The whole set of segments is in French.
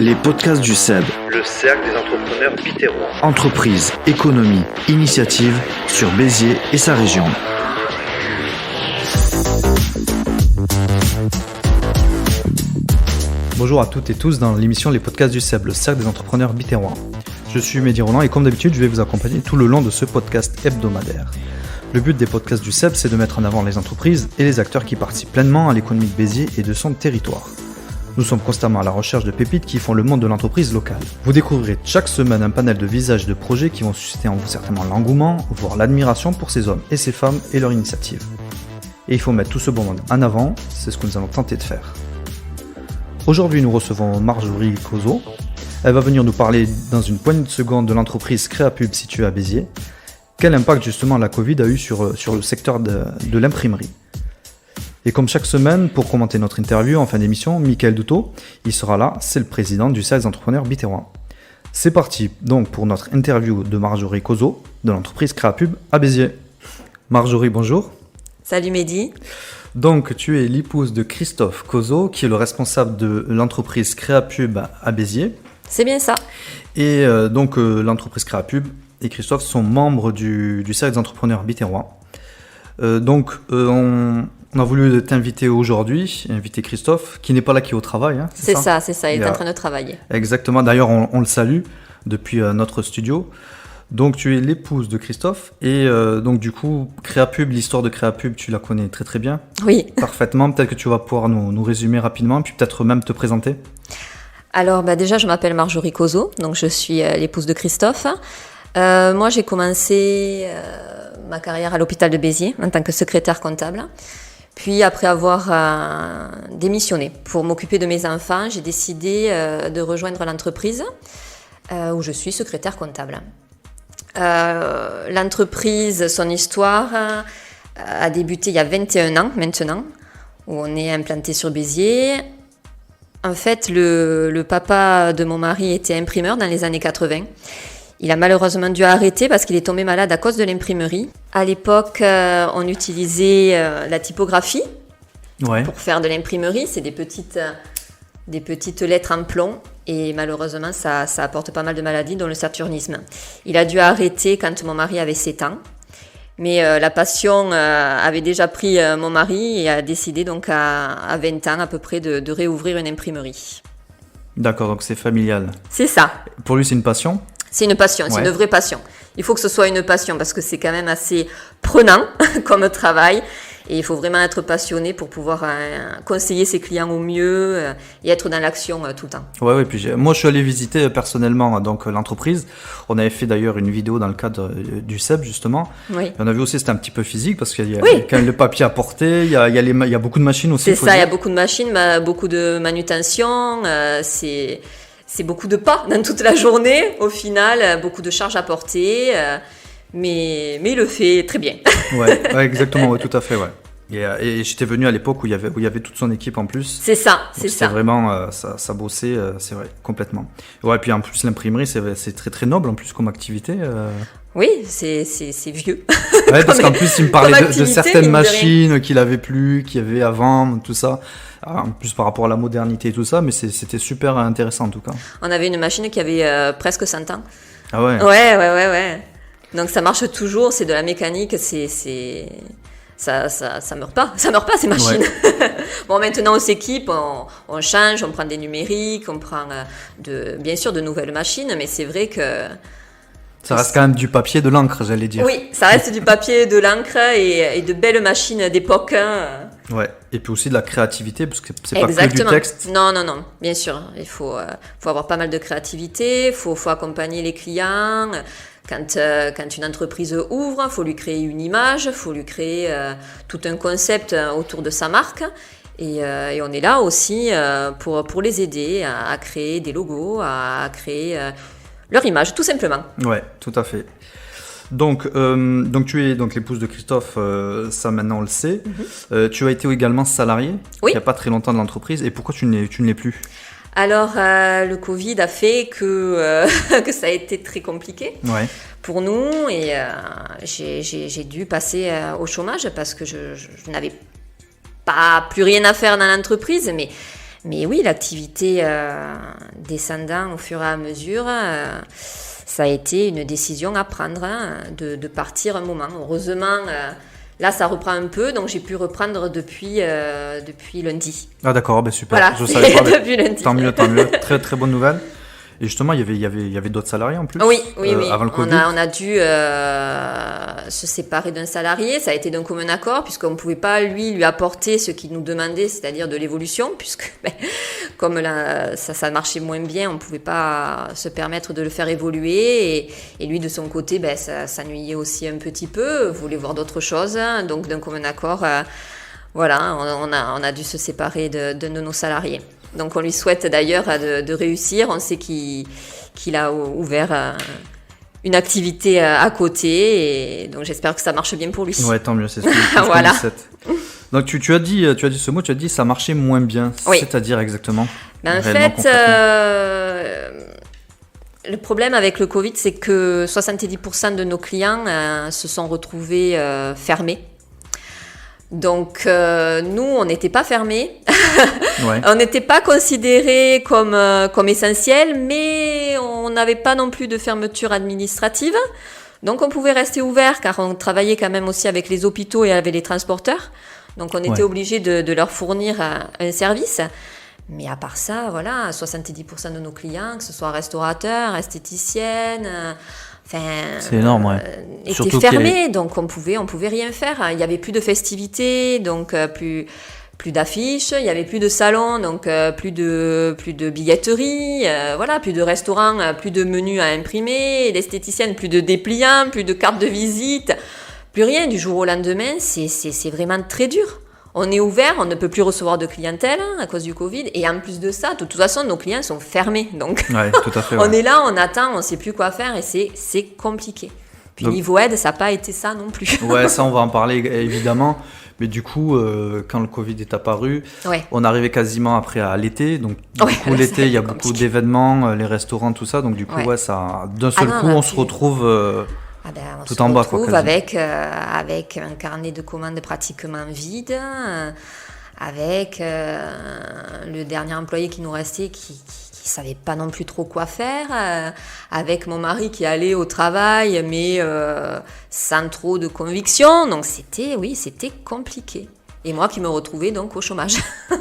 Les podcasts du CEB, le cercle des entrepreneurs bitérois. Entreprise, économie, initiative sur Béziers et sa région. Bonjour à toutes et tous dans l'émission Les podcasts du CEB, le cercle des entrepreneurs bitérois. Je suis Mehdi Roland et comme d'habitude, je vais vous accompagner tout le long de ce podcast hebdomadaire. Le but des podcasts du CEB, c'est de mettre en avant les entreprises et les acteurs qui participent pleinement à l'économie de Béziers et de son territoire. Nous sommes constamment à la recherche de pépites qui font le monde de l'entreprise locale. Vous découvrirez chaque semaine un panel de visages et de projets qui vont susciter en vous certainement l'engouement, voire l'admiration pour ces hommes et ces femmes et leur initiative. Et il faut mettre tout ce beau monde en avant, c'est ce que nous allons tenter de faire. Aujourd'hui, nous recevons Marjorie Cozo. Elle va venir nous parler dans une poignée de secondes de l'entreprise Créapub située à Béziers. Quel impact justement la Covid a eu sur le secteur de l'imprimerie. Et comme chaque semaine, pour commenter notre interview en fin d'émission, Michael Doutot, il sera là, c'est le président du cercle des entrepreneurs bitérois. C'est parti donc pour notre interview de Marjorie Cozo de l'entreprise Créapub à Béziers. Marjorie, bonjour. Salut Mehdi. Donc tu es l'épouse de Christophe Cozo, qui est le responsable de l'entreprise Créapub à Béziers. C'est bien ça. Et l'entreprise Créapub et Christophe sont membres du cercle des entrepreneurs bitérois. On a voulu t'inviter aujourd'hui, inviter Christophe, qui n'est pas là, qui est au travail. Hein, c'est ça, il est en train de travailler. Exactement, d'ailleurs on le salue depuis notre studio. Donc tu es l'épouse de Christophe et donc du coup Créapub, l'histoire de Créapub, tu la connais très très bien. Oui. Parfaitement, peut-être que tu vas pouvoir nous résumer rapidement, puis peut-être même te présenter. Alors déjà je m'appelle Marjorie Cozo, donc je suis l'épouse de Christophe. Moi j'ai commencé ma carrière à l'hôpital de Béziers en tant que secrétaire comptable. Puis après avoir démissionné pour m'occuper de mes enfants, j'ai décidé de rejoindre l'entreprise où je suis secrétaire comptable. L'entreprise, son histoire a débuté il y a 21 ans maintenant, où on est implanté sur Béziers. En fait, le papa de mon mari était imprimeur dans les années 80. Il a malheureusement dû arrêter parce qu'il est tombé malade à cause de l'imprimerie. À l'époque, on utilisait la typographie pour faire de l'imprimerie. C'est des petites lettres en plomb et malheureusement, ça apporte pas mal de maladies, dont le saturnisme. Il a dû arrêter quand mon mari avait 7 ans. Mais la passion avait déjà pris mon mari et a décidé donc à 20 ans à peu près de réouvrir une imprimerie. D'accord, donc c'est familial. C'est ça. Pour lui, c'est une passion ? C'est une passion, c'est une vraie passion. Il faut que ce soit une passion parce que c'est quand même assez prenant comme travail et il faut vraiment être passionné pour pouvoir conseiller ses clients au mieux et être dans l'action tout le temps. Ouais, puis moi je suis allé visiter personnellement donc l'entreprise. On avait fait d'ailleurs une vidéo dans le cadre du CEB justement. Oui. Et on a vu aussi c'était un petit peu physique parce qu'il y a quand même le papier à porter, il y a beaucoup de machines aussi. C'est ça, il y a beaucoup de machines, beaucoup de manutention, c'est beaucoup de pas dans toute la journée, au final, beaucoup de charges à porter, mais il le fait très bien. Ouais, exactement, tout à fait, ouais. Et j'étais venu à l'époque où il y avait toute son équipe en plus. C'est ça. C'était vraiment, ça bossait, c'est vrai, complètement. Ouais, puis en plus l'imprimerie, c'est très très noble en plus comme activité. Oui, c'est vieux. Ouais, parce qu'en plus il me parlait de certaines machines qu'il avait plus, qu'il y avait avant, tout ça. En plus par rapport à la modernité et tout ça, mais c'était super intéressant en tout cas. On avait une machine qui avait presque 100 ans. Ah ouais. Ouais. Donc ça marche toujours, c'est de la mécanique, ça meurt pas ces machines. Ouais. Bon, maintenant on s'équipe, on change, on prend des numériques, on prend bien sûr de nouvelles machines, mais c'est vrai que ça reste quand même du papier, de l'encre, j'allais dire. Oui, ça reste du papier, de l'encre et de belles machines d'époque. Ouais, et puis aussi de la créativité, parce que c'est pas que du texte. Non, bien sûr. Il faut avoir pas mal de créativité, il faut accompagner les clients. Quand une entreprise ouvre, il faut lui créer une image, il faut lui créer tout un concept autour de sa marque. Et on est là aussi pour les aider à créer des logos, à créer leur image, tout simplement. Ouais, tout à fait. Donc tu es donc l'épouse de Christophe, ça maintenant on le sait. Mm-hmm. Tu as été également salariée il n'y a pas très longtemps de l'entreprise. Et pourquoi tu ne l'es plus ? Alors, le Covid a fait que ça a été très compliqué pour nous et j'ai dû passer au chômage parce que je n'avais pas plus rien à faire dans l'entreprise, mais Mais oui, l'activité descendant au fur et à mesure, ça a été une décision à prendre, de partir un moment. Heureusement, là, ça reprend un peu, donc j'ai pu reprendre depuis lundi. Ah d'accord, super. Voilà, Je savais pas. depuis lundi. Tant mieux. Très très bonne nouvelle. Et justement, il y avait d'autres salariés en plus. Oui. Avant le Covid. On a dû se séparer d'un salarié. Ça a été d'un commun accord, puisqu'on ne pouvait pas lui apporter ce qu'il nous demandait, c'est-à-dire de l'évolution, puisque comme ça marchait moins bien, on ne pouvait pas se permettre de le faire évoluer. Et lui, de son côté, ça s'ennuyait aussi un petit peu, voulait voir d'autres choses. Donc, d'un commun accord, on a dû se séparer de nos salariés. Donc on lui souhaite d'ailleurs de réussir. On sait qu'il a ouvert une activité à côté, et donc j'espère que ça marche bien pour lui. Ouais, tant mieux, c'est ce que je voilà. Donc tu as dit ce mot, tu as dit ça marchait moins bien. Oui. C'est-à-dire exactement. En fait, le problème avec le Covid, c'est que 70% de nos clients se sont retrouvés fermés. Donc nous, on n'était pas fermés, Ouais. on n'était pas considérés comme essentiels, mais on n'avait pas non plus de fermeture administrative. Donc on pouvait rester ouvert, car on travaillait quand même aussi avec les hôpitaux et avec les transporteurs. Donc on était obligé de leur fournir un service. Mais à part ça, 70% de nos clients, que ce soit restaurateurs, esthéticiennes, c'est énorme, étaient fermés, donc on pouvait rien faire. Il n'y avait plus de festivités, donc plus d'affiches, il n'y avait plus de salons, donc plus de billetterie, plus de restaurants, plus de menus à imprimer, l'esthéticienne, plus de dépliants, plus de cartes de visite, plus rien. Du jour au lendemain, c'est vraiment très dur. On est ouvert, on ne peut plus recevoir de clientèle à cause du Covid. Et en plus de ça, de toute façon, nos clients sont fermés. Donc, tout à fait, on est là, on attend, on ne sait plus quoi faire, et c'est compliqué. Puis donc, niveau aide, ça n'a pas été ça non plus. Ouais, ça, on va en parler évidemment. Mais du coup, quand le Covid est apparu, on arrivait quasiment après à l'été. Donc, du coup, l'été, il y a beaucoup d'événements, les restaurants, tout ça. Donc, du coup, ça, d'un seul coup, on se retrouve... on tout se en bas, retrouve avec un carnet de commandes pratiquement vide, avec le dernier employé qui nous restait qui savait pas non plus trop quoi faire, avec mon mari qui allait au travail mais sans trop de conviction. Donc c'était compliqué. Et moi qui me retrouvais donc au chômage.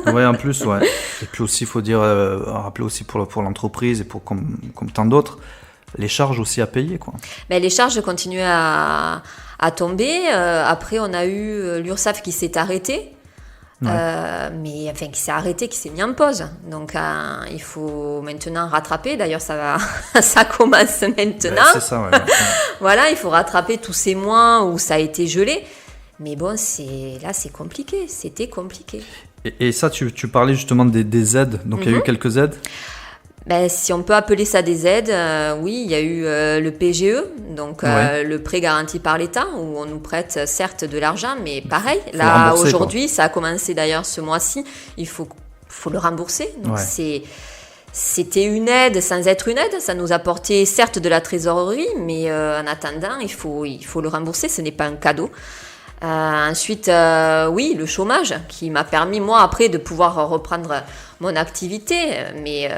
Ouais, en plus, ouais. Et puis aussi, il faut dire, rappeler aussi pour l'entreprise et pour comme tant d'autres, les charges aussi à payer, quoi. Mais les charges continuaient à tomber. Après, on a eu l'URSSAF qui s'est arrêté. Qui s'est arrêté, qui s'est mis en pause. Donc, il faut maintenant rattraper. D'ailleurs, ça commence maintenant. C'est ça, ouais. Il faut rattraper tous ces mois où ça a été gelé. Mais bon, c'est compliqué. C'était compliqué. Et ça, tu parlais justement des aides. Donc, il y a eu quelques aides. Si on peut appeler ça des aides, oui, il y a eu le PGE, donc le prêt garanti par l'État, où on nous prête certes de l'argent, mais pareil, là aujourd'hui, ça a commencé d'ailleurs ce mois-ci, il faut le rembourser. Donc c'était une aide sans être une aide, ça nous apportait certes de la trésorerie, mais en attendant, il faut le rembourser, ce n'est pas un cadeau. Ensuite, le chômage qui m'a permis, moi, après, de pouvoir reprendre mon activité, mais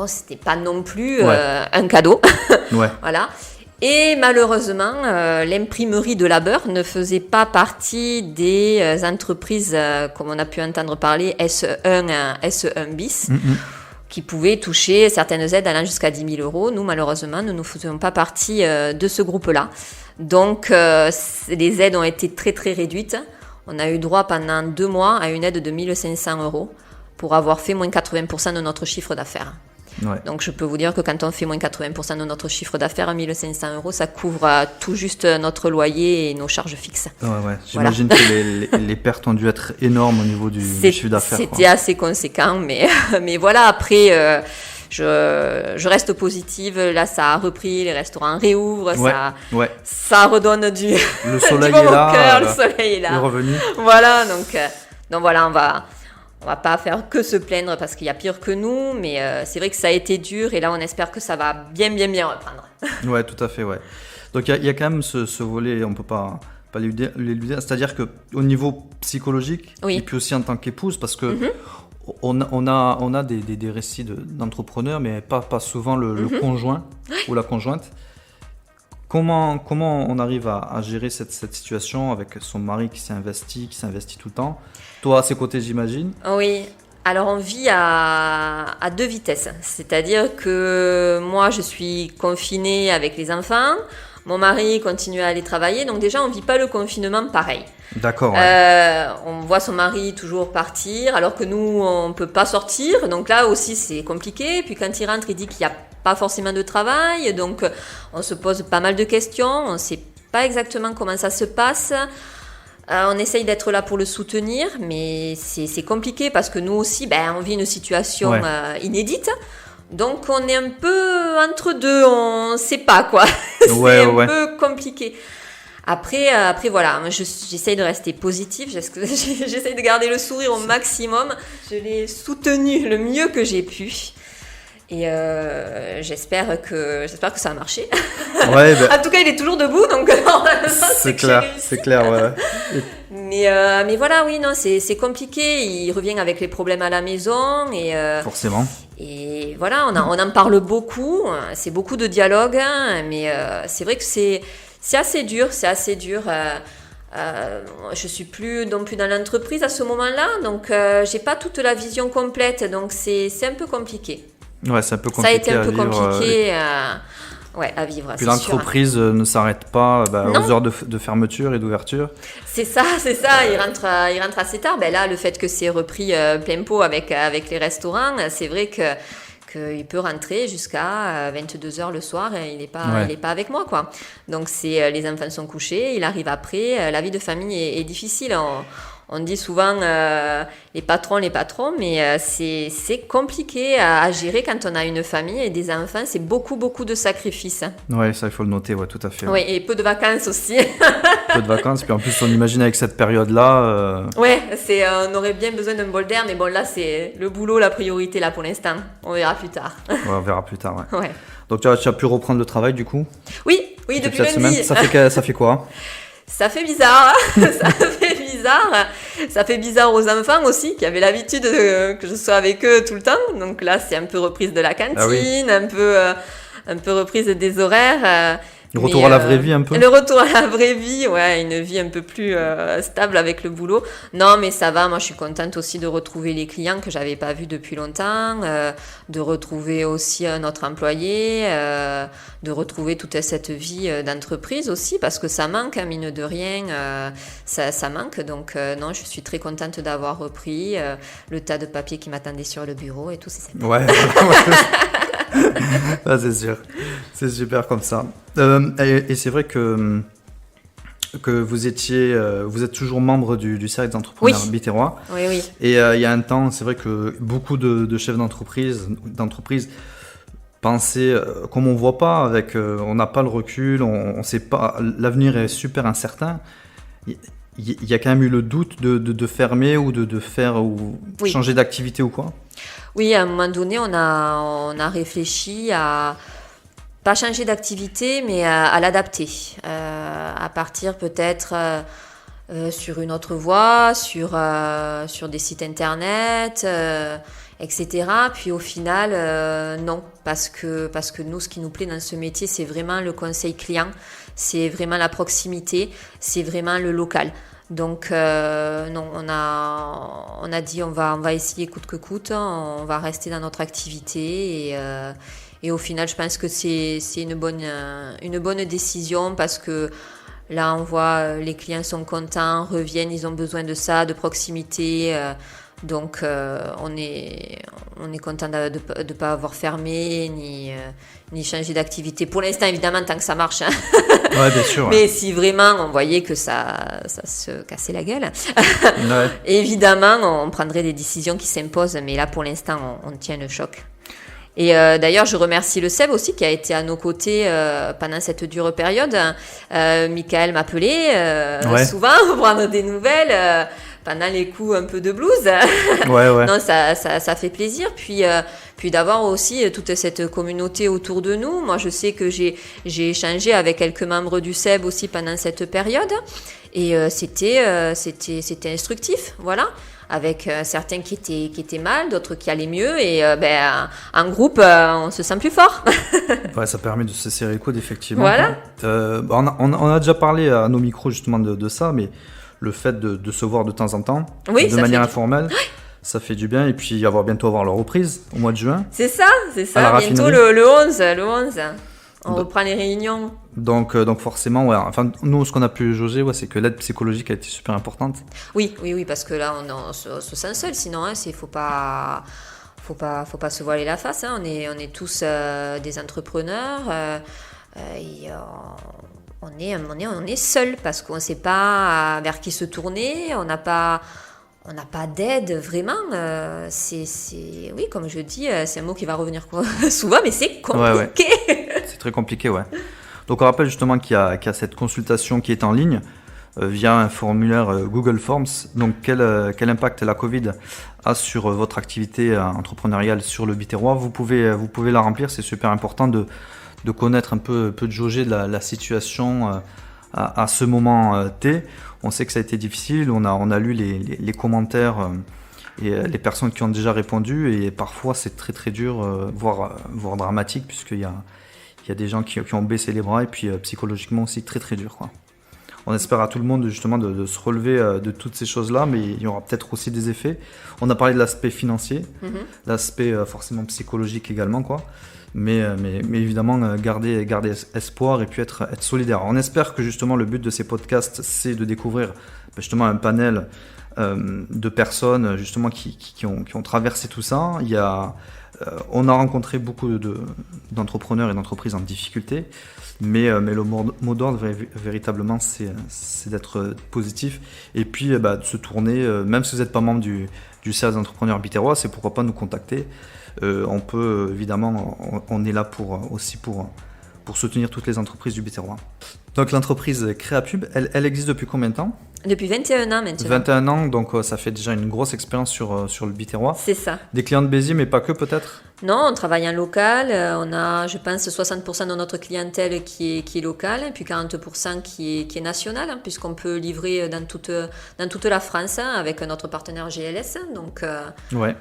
c'était pas non plus un cadeau. Voilà. Et malheureusement, l'imprimerie de Labeur ne faisait pas partie des entreprises, comme on a pu entendre parler, SE1 bis, qui pouvaient toucher certaines aides allant jusqu'à 10 000 €. Nous, malheureusement, nous ne faisions pas partie de ce groupe-là. Donc, les aides ont été très, très réduites. On a eu droit pendant 2 mois à une aide de 1 500 € pour avoir fait moins 80% de notre chiffre d'affaires. Donc, je peux vous dire que quand on fait moins 80% de notre chiffre d'affaires, 1 500 €, ça couvre tout juste notre loyer et nos charges fixes. J'imagine que les pertes ont dû être énormes au niveau du chiffre d'affaires. C'était assez conséquent, mais voilà, après... Je reste positive. Là, ça a repris, les restaurants réouvrent, ça redonne le soleil du est là, cœur, le soleil est là. Le revenu. Voilà, donc voilà, on va pas faire que se plaindre parce qu'il y a pire que nous, mais c'est vrai que ça a été dur et là, on espère que ça va bien reprendre. Ouais, tout à fait, ouais. Donc il y a quand même ce volet, on peut pas l'éluder, c'est-à-dire que au niveau psychologique et puis aussi en tant qu'épouse, parce que on a des récits d'entrepreneurs, mais pas souvent le conjoint ou la conjointe. Comment on arrive à gérer cette situation avec son mari qui s'investit tout le temps? Toi, à ses côtés, j'imagine. Oui. Alors, on vit à deux vitesses. C'est-à-dire que moi, je suis confinée avec les enfants. Mon mari continue à aller travailler. Donc déjà, on ne vit pas le confinement pareil. D'accord. Ouais. On voit son mari toujours partir, alors que nous, on ne peut pas sortir. Donc là aussi, c'est compliqué. Puis quand il rentre, il dit qu'il n'y a pas forcément de travail. Donc, on se pose pas mal de questions. On ne sait pas exactement comment ça se passe. On essaye d'être là pour le soutenir, mais c'est compliqué parce que nous aussi, on vit une situation inédite. Donc, on est un peu entre deux, on ne sait pas quoi. C'est un peu compliqué. Après voilà, j'essaye de rester positive, j'essaye de garder le sourire au maximum. Je l'ai soutenu le mieux que j'ai pu. Et j'espère que ça va marcher. Ouais, en tout cas, il est toujours debout, donc c'est clair, ouais. Mais voilà, oui, non, c'est compliqué. Il revient avec les problèmes à la maison et forcément. Et voilà, on en parle beaucoup. C'est beaucoup de dialogue, mais c'est vrai que c'est assez dur. Je suis plus non plus dans l'entreprise à ce moment-là, donc j'ai pas toute la vision complète, donc c'est un peu compliqué. Ouais, c'est un peu compliqué. Ça a été un peu compliqué à vivre. Puis l'entreprise ne s'arrête pas aux heures de fermeture et d'ouverture. C'est ça. Il rentre assez tard. Là, le fait que c'est repris plein pot avec les restaurants, c'est vrai qu'il peut rentrer jusqu'à 22h le soir et il n'est pas avec moi, quoi. Donc, les enfants sont couchés, il arrive après. La vie de famille est difficile. On dit souvent les patrons, mais c'est compliqué à gérer quand on a une famille et des enfants. C'est beaucoup de sacrifices. Oui, ça, il faut le noter, ouais, tout à fait. Oui, et peu de vacances aussi. Peu de vacances, puis en plus, on imagine avec cette période-là... on aurait bien besoin d'un bol d'air, mais bon, là, c'est le boulot, la priorité, là, pour l'instant. On verra plus tard. On verra plus tard, ouais. Ouais. Donc, tu as pu reprendre le travail, du coup? Oui, depuis cette lundi. Semaine. Ça fait quoi? Ça fait bizarre. Ça fait bizarre aux enfants aussi, qui avaient l'habitude que je sois avec eux tout le temps. Donc là, c'est un peu reprise de la cantine, un peu reprise des horaires. Le retour à la vraie vie un peu. Le retour à la vraie vie, ouais, une vie un peu plus stable avec le boulot. Non, mais ça va, moi je suis contente aussi de retrouver les clients que j'avais pas vus depuis longtemps, de retrouver aussi un autre employé, de retrouver toute cette vie d'entreprise aussi, parce que ça manque, mine de rien, ça manque. Donc non, je suis très contente d'avoir repris le tas de papiers qui m'attendaient sur le bureau et tout, c'est sympa. Ouais. Ah, c'est sûr, c'est super comme ça. Et c'est vrai que vous êtes toujours membre du cercle d'entrepreneurs biterrois. Oui. Et il y a un temps, c'est vrai que beaucoup de chefs d'entreprise pensaient, comme on voit pas, on n'a pas le recul, on sait pas, l'avenir est super incertain. Il y a quand même eu le doute de fermer ou de faire ou changer d'activité ou quoi? Oui, à un moment donné, on a réfléchi à pas changer d'activité, mais à l'adapter, à partir peut-être sur une autre voie, sur des sites internet, etc. Puis au final, non, parce que nous, ce qui nous plaît dans ce métier, c'est vraiment le conseil client, c'est vraiment la proximité, c'est vraiment le local. Donc non, on a dit on va essayer coûte que coûte, on va rester dans notre activité et au final je pense que c'est une bonne décision parce que là on voit les clients sont contents, reviennent, ils ont besoin de ça, de proximité. Donc on est content de pas avoir fermé ni changé d'activité. Pour l'instant évidemment tant que ça marche. Hein. Ouais, bien sûr. Mais si vraiment on voyait que ça se cassait la gueule, ouais. Évidemment on prendrait des décisions qui s'imposent. Mais là pour l'instant on tient le choc. Et d'ailleurs, je remercie le SEB aussi qui a été à nos côtés pendant cette dure période. Michael m'appelait souvent pour prendre des nouvelles pendant les coups un peu de blues. Ouais. Non, ça fait plaisir. Puis d'avoir aussi toute cette communauté autour de nous. Moi, je sais que j'ai échangé avec quelques membres du SEB aussi pendant cette période. Et c'était instructif, voilà. avec certains qui étaient mal, d'autres qui allaient mieux, et en groupe, on se sent plus fort. Ouais, ça permet de se serrer les coudes, effectivement. Voilà. On a déjà parlé à nos micros justement de ça, mais le fait de se voir de temps en temps, Oui, de ça manière fait informelle, ça fait du bien. Et puis bientôt avoir la reprise au mois de juin. C'est ça, À la bientôt raffinerie. le 11. On De- reprend les réunions. Donc forcément, ouais. Enfin, nous, ce qu'on a pu jauger, ouais, c'est que l'aide psychologique a été super importante. Oui, parce que là, on se sent seul, sinon, faut pas se voiler la face, hein. On est tous des entrepreneurs, et on est seul parce qu'on ne sait pas vers qui se tourner, on n'a pas d'aide vraiment. Oui, comme je dis, c'est un mot qui va revenir souvent, mais c'est compliqué. Ouais. C'est très compliqué, ouais. Donc on rappelle justement qu'il y a cette consultation qui est en ligne via un formulaire Google Forms. Donc quel impact la Covid a sur votre activité entrepreneuriale sur le Biterrois. Vous pouvez la remplir, c'est super important de connaître un peu de jauger de la situation à ce moment T. On sait que ça a été difficile, on a lu les commentaires et les personnes qui ont déjà répondu, et parfois c'est très très dur, voire dramatique, puisqu'il y a des gens qui ont baissé les bras, et puis psychologiquement aussi très très dur, quoi. On espère à tout le monde justement de se relever de toutes ces choses-là, mais il y aura peut-être aussi des effets. On a parlé de l'aspect financier, l'aspect forcément psychologique également, quoi. Mais évidemment, garder espoir et puis être solidaire. On espère que justement le but de ces podcasts, c'est de découvrir justement un panel de personnes justement qui ont traversé tout ça. On a rencontré beaucoup d'entrepreneurs et d'entreprises en difficulté, mais le mot d'ordre véritablement, c'est d'être positif, et puis de se tourner, même si vous n'êtes pas membre du cercle des entrepreneurs biterrois, c'est pourquoi pas nous contacter. On peut évidemment, on est là pour soutenir toutes les entreprises du Biterrois. Donc l'entreprise Créapub, elle existe depuis combien de temps ? Depuis 21 ans maintenant. 21 ans, donc ça fait déjà une grosse expérience sur le Biterrois. C'est ça. Des clients de Béziers, mais pas que peut-être ? Non, on travaille en local. On a, je pense, 60% de notre clientèle qui est locale, puis 40% qui est nationale, hein, puisqu'on peut livrer dans toute la France, hein, avec notre partenaire GLS. Donc, ouais.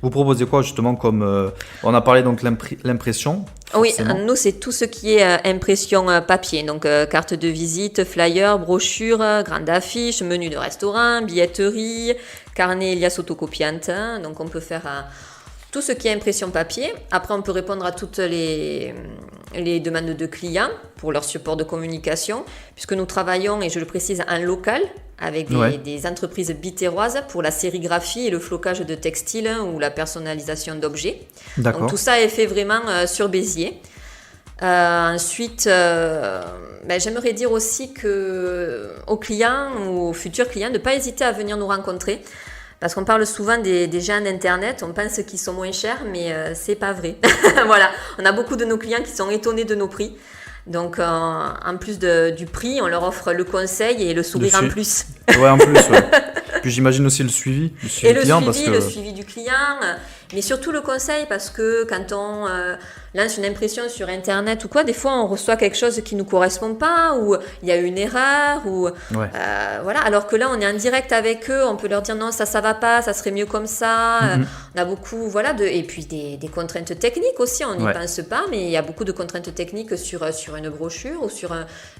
Vous proposez quoi justement comme... on a parlé donc l'impression. Oui, forcément. nous c'est tout ce qui est impression papier, donc carte de visite, flyer, brochure, grande affiche, menu de restaurant, billetterie, carnet Elias autocopiante, hein. Donc on peut faire tout ce qui est impression papier. Après on peut répondre à toutes les demandes de clients pour leur support de communication, puisque nous travaillons, et je le précise, en local, avec des entreprises biterroises pour la sérigraphie et le flocage de textiles, hein, ou la personnalisation d'objets. D'accord. Donc tout ça est fait vraiment sur Béziers. Ensuite, j'aimerais dire aussi aux clients ou aux futurs clients de ne pas hésiter à venir nous rencontrer. Parce qu'on parle souvent des gens d'Internet, on pense qu'ils sont moins chers, mais c'est pas vrai. Voilà, on a beaucoup de nos clients qui sont étonnés de nos prix. Donc, en plus du prix, on leur offre le conseil et le sourire en plus. Ouais, en plus, ouais. Puis j'imagine aussi le suivi client. Le suivi du client, mais surtout le conseil, parce que quand on lance une impression sur Internet ou quoi, des fois on reçoit quelque chose qui ne nous correspond pas, ou il y a une erreur, ou voilà. Alors que là, on est en direct avec eux, on peut leur dire non, ça va pas, ça serait mieux comme ça. On a beaucoup, et puis des contraintes techniques aussi, on n'y pense pas, mais il y a beaucoup de contraintes techniques sur une brochure, ou sur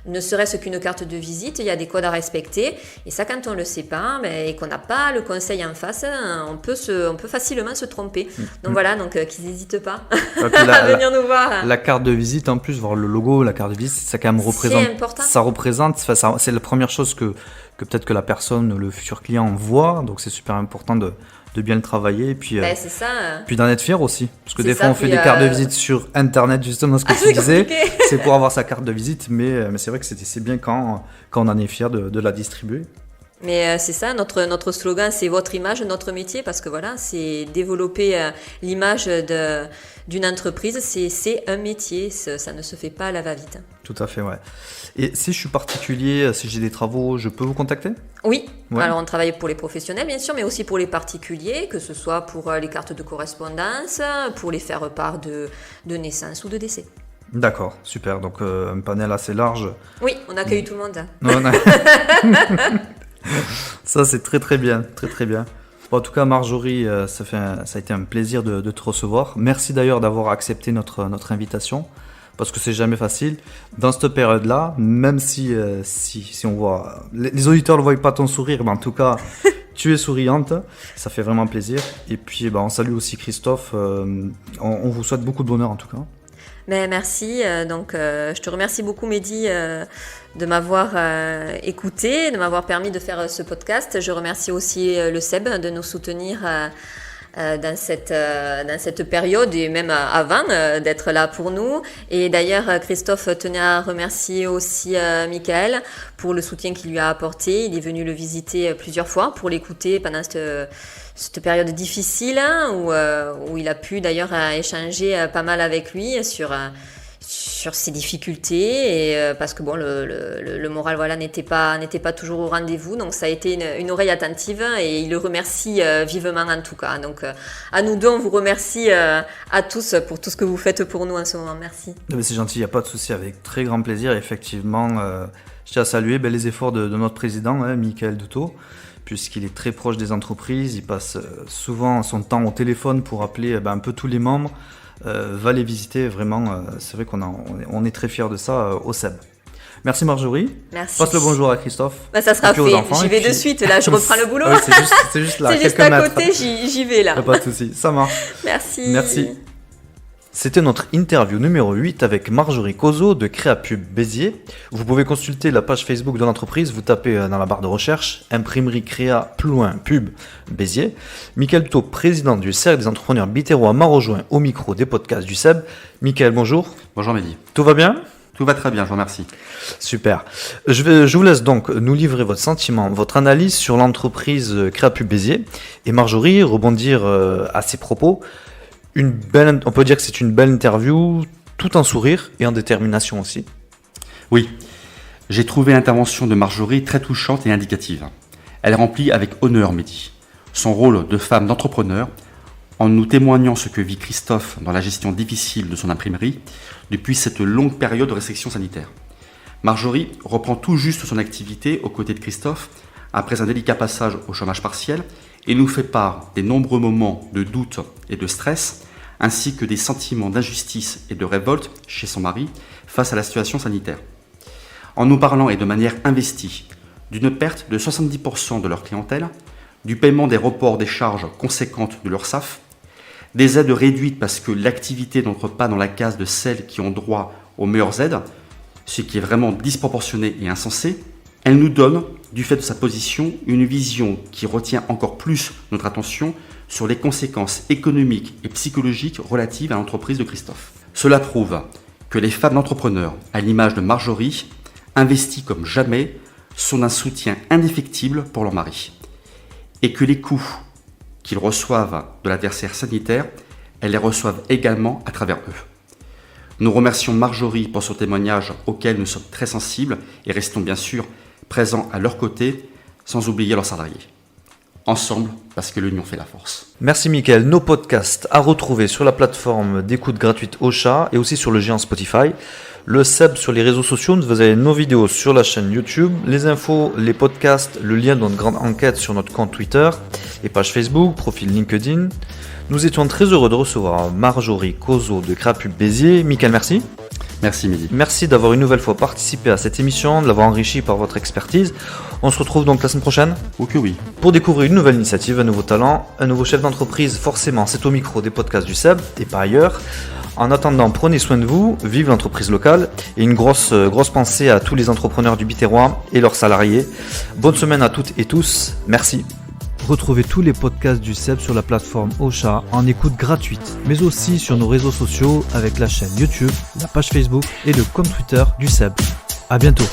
ne serait-ce qu'une carte de visite. Il y a des codes à respecter, et ça, quand on le sait pas, et qu'on n'a pas le conseil en face, on peut facilement se tromper. Donc voilà, qu'ils n'hésitent pas à venir nous voir. La carte de visite, en plus, voir le logo, la carte de visite, ça quand même représente. C'est important. Ça représente, c'est la première chose que peut-être que la personne, le futur client voit. Donc c'est super important de bien le travailler, et puis c'est ça. Puis d'en être fier aussi, parce que C'est des fois ça, on fait puis, des cartes de visite sur Internet, justement, ce que tu disais, compliqué. c'est pour avoir sa carte de visite, mais c'est vrai que c'est bien quand on en est fier de la distribuer. Mais c'est ça, notre slogan, c'est votre image, notre métier, parce que voilà, c'est développer l'image d'une entreprise, c'est un métier, ça ne se fait pas à la va-vite. Tout à fait, ouais. Et si je suis particulier, si j'ai des travaux, je peux vous contacter ? Oui, Ouais. Alors on travaille pour les professionnels bien sûr, mais aussi pour les particuliers, que ce soit pour les cartes de correspondance, pour les faire part de naissance ou de décès. D'accord, super, donc un panel assez large. Oui, on accueille tout le monde. Non, Ça, c'est très très bien, très très bien. Bon, en tout cas, Marjorie, ça a été un plaisir de te recevoir. Merci d'ailleurs d'avoir accepté notre invitation, parce que c'est jamais facile. Dans cette période-là, même si on voit... Les auditeurs ne voient pas ton sourire, mais en tout cas, tu es souriante, ça fait vraiment plaisir. Et puis, on salue aussi Christophe. On vous souhaite beaucoup de bonheur en tout cas. Mais merci. Je te remercie beaucoup, Mehdi, de m'avoir écouté, de m'avoir permis de faire ce podcast. Je remercie aussi le SEB de nous soutenir dans cette période et même avant d'être là pour nous. Et d'ailleurs, Christophe tenait à remercier aussi Michael pour le soutien qu'il lui a apporté. Il est venu le visiter plusieurs fois pour l'écouter pendant cette période difficile où il a pu d'ailleurs échanger pas mal avec lui sur ses difficultés et parce que le moral n'était pas toujours au rendez-vous, donc ça a été une oreille attentive et il le remercie vivement en tout cas. Donc à nous deux, on vous remercie à tous pour tout ce que vous faites pour nous en ce moment. Merci. Mais c'est gentil, il n'y a pas de souci, avec très grand plaisir. Effectivement, je tiens à saluer les efforts de notre président, Michael Dutot, puisqu'il est très proche des entreprises. Il passe souvent son temps au téléphone pour appeler un peu tous les membres. Va les visiter, vraiment, c'est vrai qu'on est très fiers de ça au SEB. Merci Marjorie. Merci. Passe le bonjour à Christophe. Ça sera fait, j'y vais de suite, là je reprends le boulot. Oui, c'est juste là, c'est juste à côté, j'y vais là. Pas de souci, ça marche. Merci. C'était notre interview numéro 8 avec Marjorie Cozo de Créapub Béziers. Vous pouvez consulter la page Facebook de l'entreprise, vous tapez dans la barre de recherche imprimerie créa plus loin pub Béziers. Michael Dutot, président du Cercle des entrepreneurs bitérois, m'a rejoint au micro des podcasts du SEB. Michael, bonjour. Bonjour Mehdi. Tout va bien ? Tout va très bien, je vous remercie. Super. Je vous laisse donc nous livrer votre sentiment, votre analyse sur l'entreprise Créapub Béziers. Et Marjorie, rebondir à ses propos. On peut dire que c'est une belle interview, tout en sourire et en détermination aussi. Oui, j'ai trouvé l'intervention de Marjorie très touchante et indicative. Elle remplit avec honneur Mehdi son rôle de femme d'entrepreneur en nous témoignant ce que vit Christophe dans la gestion difficile de son imprimerie depuis cette longue période de restriction sanitaire. Marjorie reprend tout juste son activité aux côtés de Christophe après un délicat passage au chômage partiel et nous fait part des nombreux moments de doute et de stress, ainsi que des sentiments d'injustice et de révolte chez son mari face à la situation sanitaire. En nous parlant et de manière investie d'une perte de 70% de leur clientèle, du paiement des reports des charges conséquentes de leur SAF, des aides réduites parce que l'activité n'entre pas dans la case de celles qui ont droit aux meilleures aides, ce qui est vraiment disproportionné et insensé, elle nous donne, du fait de sa position, une vision qui retient encore plus notre attention sur les conséquences économiques et psychologiques relatives à l'entreprise de Christophe. Cela prouve que les femmes d'entrepreneurs, à l'image de Marjorie, investies comme jamais, sont d'un soutien indéfectible pour leur mari. Et que les coûts qu'ils reçoivent de l'adversaire sanitaire, elles les reçoivent également à travers eux. Nous remercions Marjorie pour son témoignage auquel nous sommes très sensibles et restons bien sûr présents à leur côté, sans oublier leurs salariés. Ensemble, parce que l'union fait la force. Merci Mickaël. Nos podcasts à retrouver sur la plateforme d'écoute gratuite Ocha et aussi sur le géant Spotify. Le SEB sur les réseaux sociaux, vous avez nos vidéos sur la chaîne YouTube, les infos, les podcasts, le lien de notre grande enquête sur notre compte Twitter et page Facebook, profil LinkedIn. Nous étions très heureux de recevoir Marjorie Cozo de Créapub Béziers. Mickaël, merci. Merci Mehdi. Merci d'avoir une nouvelle fois participé à cette émission, de l'avoir enrichi par votre expertise. On se retrouve donc la semaine prochaine. Oh que oui. Pour découvrir une nouvelle initiative, un nouveau talent, un nouveau chef d'entreprise, forcément c'est au micro des podcasts du SEB et pas ailleurs. En attendant, prenez soin de vous, vive l'entreprise locale et une grosse pensée à tous les entrepreneurs du Biterrois et leurs salariés. Bonne semaine à toutes et tous, merci. Retrouvez tous les podcasts du SEB sur la plateforme Ocha en écoute gratuite, mais aussi sur nos réseaux sociaux avec la chaîne YouTube, la page Facebook et le compte Twitter du SEB. À bientôt.